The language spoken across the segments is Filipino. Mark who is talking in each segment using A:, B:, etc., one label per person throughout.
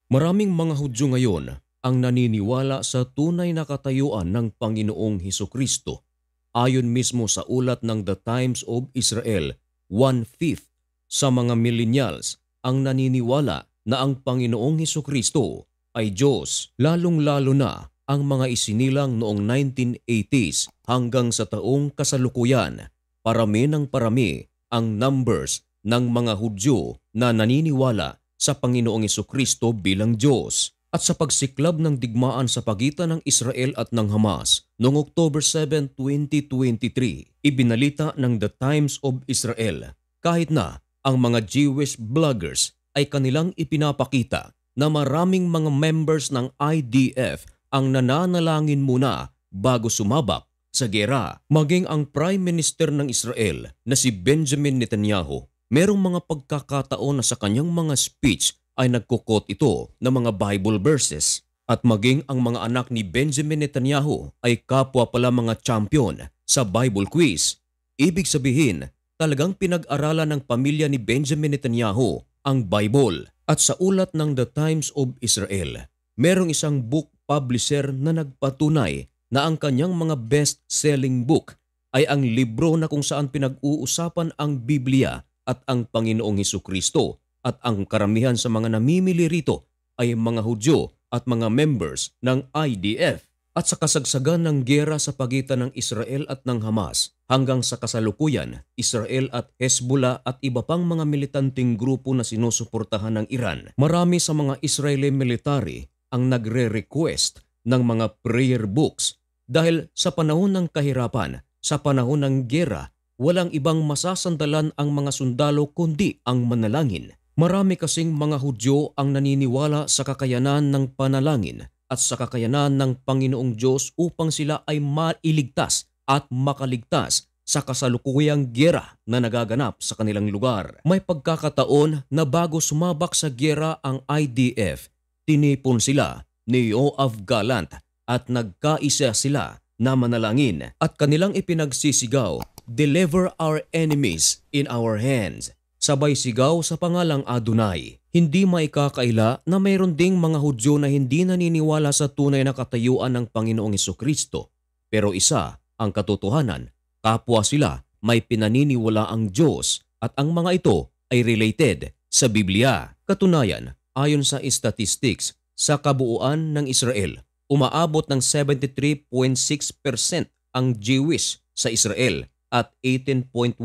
A: Maraming mga Hudyo ngayon ang naniniwala sa tunay na katayuan ng Panginoong Hesukristo. Ayon mismo sa ulat ng The Times of Israel, 1/5 sa mga millennials ang naniniwala na ang Panginoong Hesukristo ay Diyos, lalong-lalo na ang mga isinilang noong 1980s hanggang sa taong kasalukuyan. Parami ng parami ang numbers ng mga Hudyo na naniniwala sa Panginoong Hesukristo bilang Diyos. At sa pagsiklab ng digmaan sa pagitan ng Israel at ng Hamas noong October 7, 2023, ibinalita ng The Times of Israel kahit na ang mga Jewish bloggers ay kanilang ipinapakita na maraming mga members ng IDF ang nananalangin muna bago sumabak sa gera. Maging ang Prime Minister ng Israel na si Benjamin Netanyahu, merong mga pagkakataon na sa kanyang mga speech ay nagkukot ito ng mga Bible verses. At maging ang mga anak ni Benjamin Netanyahu ay kapwa pala mga champion sa Bible quiz. Ibig sabihin, talagang pinag-aralan ng pamilya ni Benjamin Netanyahu ang Bible. At sa ulat ng The Times of Israel, merong isang book publisher na nagpatunay na ang kanyang mga best-selling book ay ang libro na kung saan pinag-uusapan ang Biblia at ang Panginoong Hesukristo, at ang karamihan sa mga namimili rito ay mga Hudyo at mga members ng IDF. At sa kasagsagan ng giyera sa pagitan ng Israel at ng Hamas hanggang sa kasalukuyan, Israel at Hezbollah at iba pang mga militanteng grupo na sinusuportahan ng Iran, marami sa mga Israeli military ang nagre-request ng mga prayer books dahil sa panahon ng kahirapan, sa panahon ng giyera, walang ibang masasandalan ang mga sundalo kundi ang manalangin. Marami kasing mga Hudyo ang naniniwala sa kakayanan ng panalangin at sa kakayanan ng Panginoong Diyos upang sila ay mailigtas at makaligtas sa kasalukuyang giyera na nagaganap sa kanilang lugar. May pagkakataon na bago sumabak sa giyera ang IDF, tinipon sila ni Yoav Gallant at nagkaisa sila na manalangin at kanilang ipinagsisigaw, "Deliver our enemies in our hands." Sabay sigaw sa pangalang Adonai. Hindi maikakaila na mayroon ding mga Hudyo na hindi naniniwala sa tunay na katayuan ng Panginoong Hesukristo. Pero isa ang katotohanan, kapwa sila may pinaniniwala ang Diyos at ang mga ito ay related sa Biblia. Katunayan, ayon sa statistics, sa kabuuan ng Israel, umaabot ng 73.6% ang Jewish sa Israel at 18.1%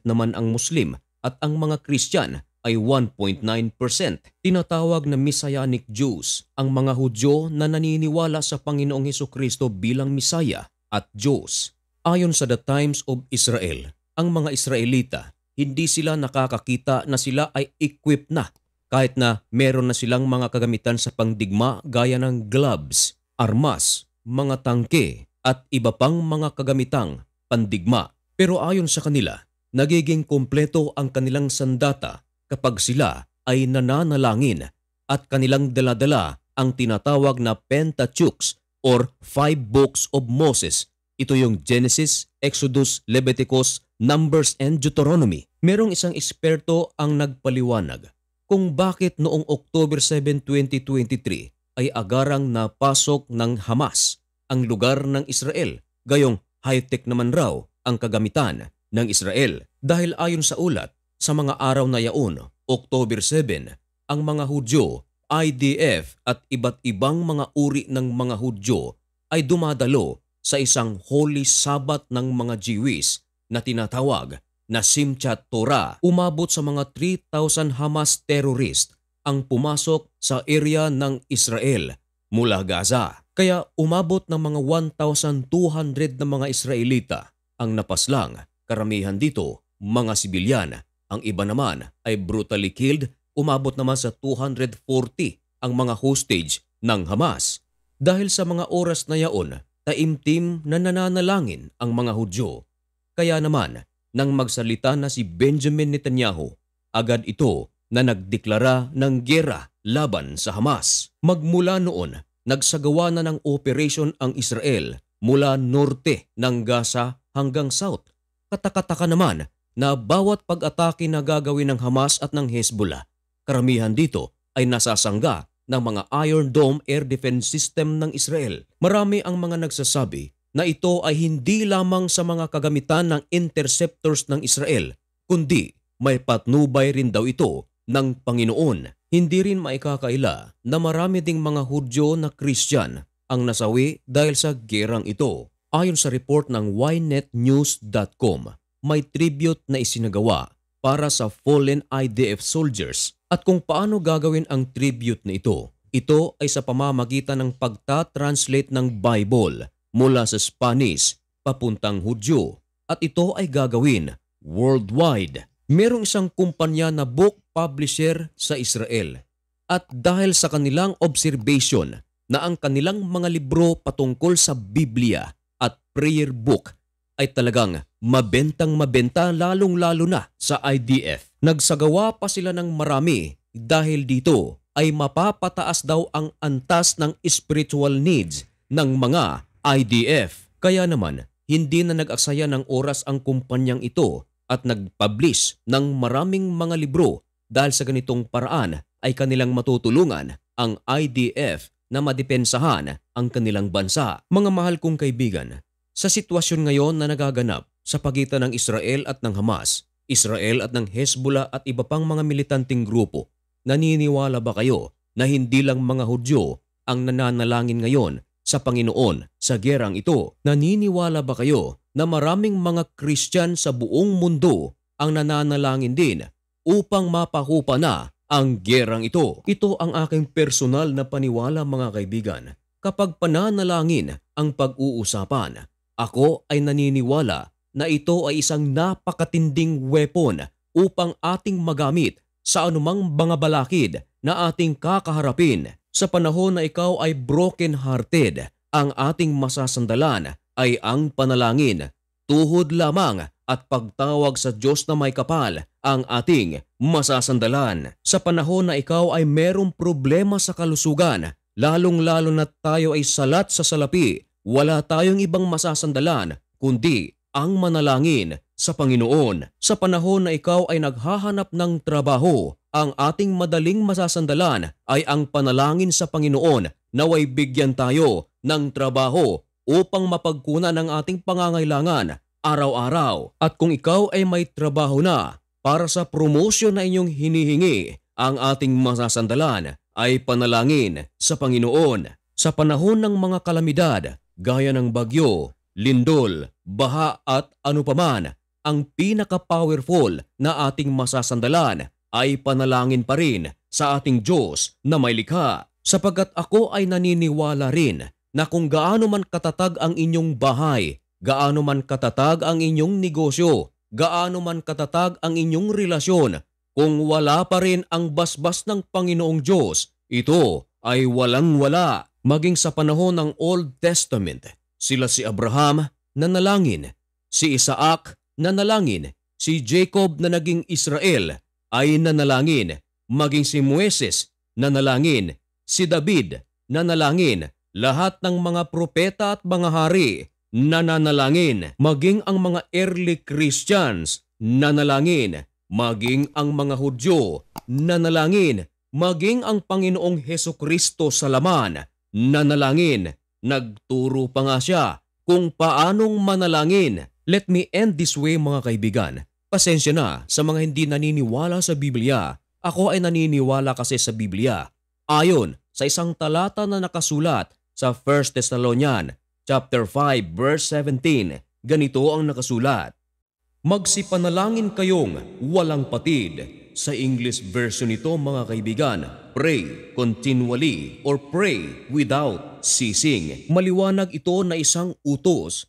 A: naman ang Muslim. At ang mga Christian ay 1.9%. Tinatawag na Messianic Jews ang mga Hudyo na naniniwala sa Panginoong Hesukristo bilang Misaya at Diyos. Ayon sa The Times of Israel, ang mga Israelita, hindi sila nakakakita na sila ay equipped na kahit na meron na silang mga kagamitan sa pangdigma gaya ng gloves, armas, mga tangke at iba pang mga kagamitang pandigma. Pero ayon sa kanila, nagiging kumpleto ang kanilang sandata kapag sila ay nananalangin at kanilang daladala ang tinatawag na Pentateuch or 5 Books of Moses. Ito yung Genesis, Exodus, Leviticus, Numbers, and Deuteronomy. Merong isang eksperto ang nagpaliwanag kung bakit noong October 7, 2023 ay agarang napasok ng Hamas ang lugar ng Israel. Gayong high-tech naman raw ang kagamitan ng Israel. Dahil ayon sa ulat, sa mga araw na yaon, October 7, ang mga Hudyo, IDF at iba't ibang mga uri ng mga Hudyo ay dumadalo sa isang Holy Sabbath ng mga Jewish na tinatawag na Simchat Torah. Umabot sa mga 3,000 Hamas terrorist ang pumasok sa area ng Israel mula Gaza. Kaya umabot ng mga 1,200 na mga Israelita ang napaslang. Karamihan dito, mga sibilyan. Ang iba naman ay brutally killed. Umabot naman sa 240 ang mga hostage ng Hamas. Dahil sa mga oras na yaon, taimtim na nananalangin ang mga Hudyo. Kaya naman, nang magsalita na si Benjamin Netanyahu, agad ito na nagdeklara ng giyera laban sa Hamas. Magmula noon, nagsagawa na ng operation ang Israel mula norte ng Gaza hanggang south. Katakataka naman na bawat pag-atake na gagawin ng Hamas at ng Hezbollah, karamihan dito ay nasasangga ng mga Iron Dome air defense system ng Israel. Marami ang mga nagsasabi na ito ay hindi lamang sa mga kagamitan ng interceptors ng Israel, kundi may patnubay rin daw ito ng Panginoon. Hindi rin maikakaila na marami ding mga Hudyo na Christian ang nasawi dahil sa gerang ito. Ayon sa report ng ynetnews.com, may tribute na isinagawa para sa fallen IDF soldiers. At kung paano gagawin ang tribute na ito ay sa pamamagitan ng pagta-translate ng Bible mula sa Spanish papuntang Hudyo. At ito ay gagawin worldwide. Merong isang kumpanya na book publisher sa Israel. At dahil sa kanilang observation na ang kanilang mga libro patungkol sa Biblia at prayer book ay talagang mabentang-mabenta lalong-lalo na sa IDF. Nagsagawa pa sila ng marami dahil dito ay mapapataas daw ang antas ng spiritual needs ng mga IDF. Kaya naman, hindi na nag-aksaya ng oras ang kumpanyang ito at nag-publish ng maraming mga libro dahil sa ganitong paraan ay kanilang matutulungan ang IDF na madepensahan ang kanilang bansa. Mga mahal kong kaibigan, sa sitwasyon ngayon na nagaganap sa pagitan ng Israel at ng Hamas, Israel at ng Hezbollah at iba pang mga militanteng grupo, naniniwala ba kayo na hindi lang mga Hudyo ang nananalangin ngayon sa Panginoon sa gerang ito? Naniniwala ba kayo na maraming mga Christian sa buong mundo ang nananalangin din upang mapahupa na ang gerang ito? Ito ang aking personal na paniwala, mga kaibigan. Kapag pananalangin ang pag-uusapan, ako ay naniniwala na ito ay isang napakatinding weapon upang ating magamit sa anumang mga balakid na ating kakaharapin. Sa panahon na ikaw ay broken-hearted, ang ating masasandalan ay ang panalangin. Tuhod lamang at pagtawag sa Diyos na may kapal ang ating masasandalan. Sa panahon na ikaw ay merong problema sa kalusugan, lalong-lalo na tayo ay salat sa salapi, wala tayong ibang masasandalan kundi ang manalangin sa Panginoon. Sa panahon na ikaw ay naghahanap ng trabaho, ang ating madaling masasandalan ay ang panalangin sa Panginoon naway bigyan tayo ng trabaho upang mapagkunan ang ating pangangailangan araw-araw. At kung ikaw ay may trabaho na para sa promosyon na inyong hinihingi, ang ating masasandalan ay panalangin sa Panginoon. Sa panahon ng mga kalamidad, gaya ng bagyo, lindol, baha at ano paman, ang pinaka-powerful na ating masasandalan ay panalangin pa rin sa ating Diyos na may likha. Sapagkat ako ay naniniwala rin na kung gaano man katatag ang inyong bahay, gaano man katatag ang inyong negosyo, gaano man katatag ang inyong relasyon, kung wala pa rin ang basbas ng Panginoong Diyos, ito ay walang-wala. Maging sa panahon ng Old Testament, sila si Abraham na nalangin, si Isaac na nalangin, si Jacob na naging Israel ay nanalangin, maging si Moises na nalangin, si David na nalangin, lahat ng mga propeta at mga hari na nanalangin, maging ang mga early Christians na nalangin, maging ang mga Hudyo na nalangin, maging ang Panginoong Hesukristo sa laman na nalangin. Nagturo pa nga siya kung paanong manalangin. Let me end this way, mga kaibigan. Pasensya na sa mga hindi naniniwala sa Biblia. Ako ay naniniwala kasi sa Biblia. Ayon sa isang talata na nakasulat sa 1 Thessalonians chapter 5 verse 17, ganito ang nakasulat: magsipanalangin kayong walang patid. Sa English version nito, mga kaibigan, pray continually or pray without ceasing. Maliwanag ito na isang utos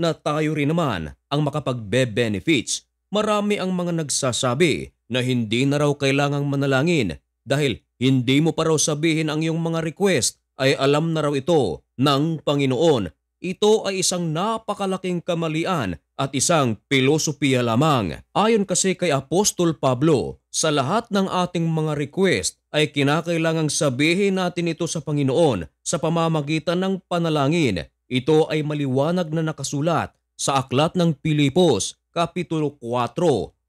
A: na tayo rin naman ang makapagbe-benefits. Marami ang mga nagsasabi na hindi na raw kailangang manalangin dahil hindi mo pa raw sabihin ang iyong mga request ay alam na raw ito ng Panginoon. Ito ay isang napakalaking kamalian at isang pilosopiya lamang. Ayon kasi kay Apostol Pablo, sa lahat ng ating mga request ay kinakailangang sabihin natin ito sa Panginoon sa pamamagitan ng panalangin. Ito ay maliwanag na nakasulat sa aklat ng Pilipos, Kapitulo 4,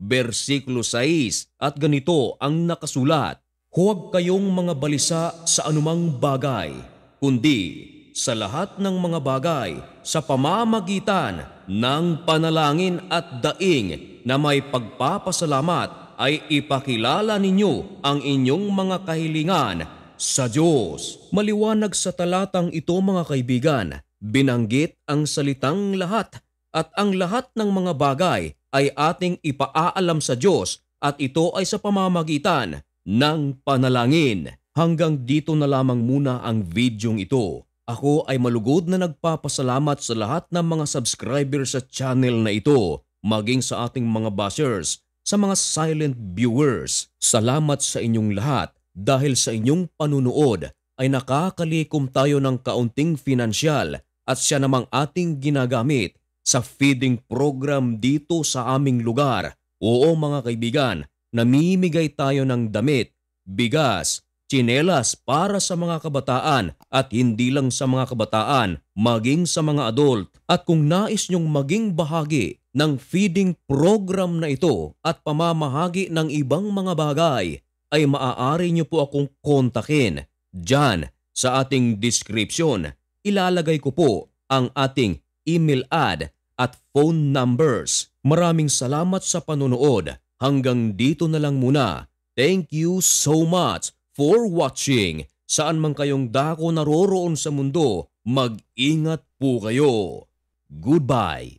A: versikulo 6 at ganito ang nakasulat: Huwag kayong mga balisa sa anumang bagay, kundi sa lahat ng mga bagay sa pamamagitan ng panalangin at daing na may pagpapasalamat ay ipakilala ninyo ang inyong mga kahilingan sa Diyos. Maliwanag sa talatang ito mga kaibigan, binanggit ang salitang lahat at ang lahat ng mga bagay ay ating ipaaalam sa Diyos at ito ay sa pamamagitan ng panalangin. Hanggang dito na lamang muna ang videong ito. Ako ay malugod na nagpapasalamat sa lahat ng mga subscriber sa channel na ito, maging sa ating mga bashers, sa mga silent viewers. Salamat sa inyong lahat dahil sa inyong panunood ay nakakalikom tayo ng kaunting finansyal at siya namang ating ginagamit sa feeding program dito sa aming lugar. Oo mga kaibigan, namimigay tayo ng damit, bigas, tsinelas para sa mga kabataan at hindi lang sa mga kabataan, maging sa mga adult. At kung nais nyong maging bahagi ng feeding program na ito at pamamahagi ng ibang mga bagay, ay maaari nyo po akong kontakin. Diyan sa ating description, ilalagay ko po ang ating email ad at phone numbers. Maraming salamat sa panonood. Hanggang dito na lang muna. Thank you so much for watching. Saan man kayong dako naroroon sa mundo, mag-ingat po kayo. Goodbye.